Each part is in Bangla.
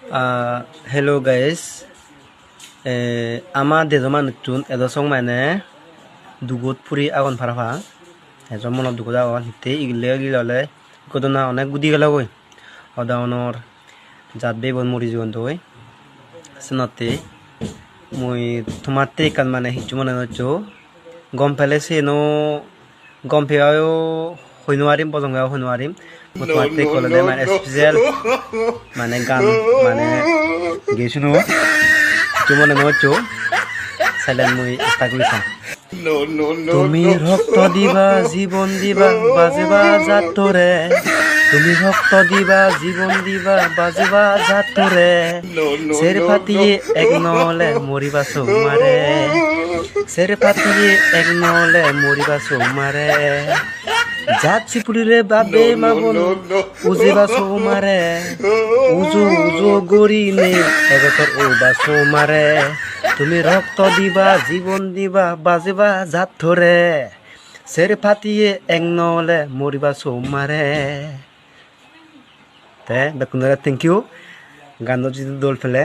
Hello guys. Ama dejo manutun edo song mane dugot puri agon parapang. Ejo mono dugot agon hitte igile gilole kodona onek gudi gala goi. Oda onor jadbe bon muri jon doi. Senote mui tomate kan mane hichu mane nocho. Gompele se no gompeayo hoinuarim bolonga hoinuarim. Tomate kolode mane special mane gan mane gesunu চুমনে নচো সাইলেন মুই স্টাগলিসা তুমি রক্ত দিবা জীবন দিবা বাজেবা জাতরে তুমি রক্ত দিবা জীবন দিবা বাজেবা জাতরে সের ফাটিয়ে এক নলে মরিবা সোমারে সের ফাটিয়ে এক নলে মরিবা সোমারে যাচ্ছি পুরিরে বাবে মাবন উজেবা সোমারে উজু উজু গরি নে এগতর ও বা সোমারে তুমি রক্ত দিবা জীবন দিবা বাজেবা জাত ধরে সের ফাটিয়ে এক নলে মরিবা সোমারে তে বেকুনরা থ্যাংক ইউ গান যদি দোল ফেলে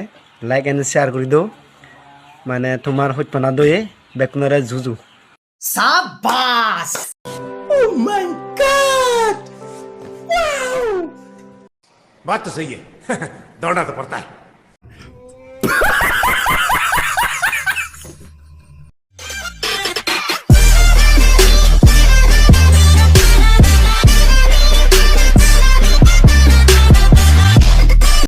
লাইক এন্ড শেয়ার করে দাও মানে তোমার হইতনা দয়ে বেকুনরা জুজু সাবাস Oh my God! Wow! बात तो सही है दौड़ना तो पड़ता है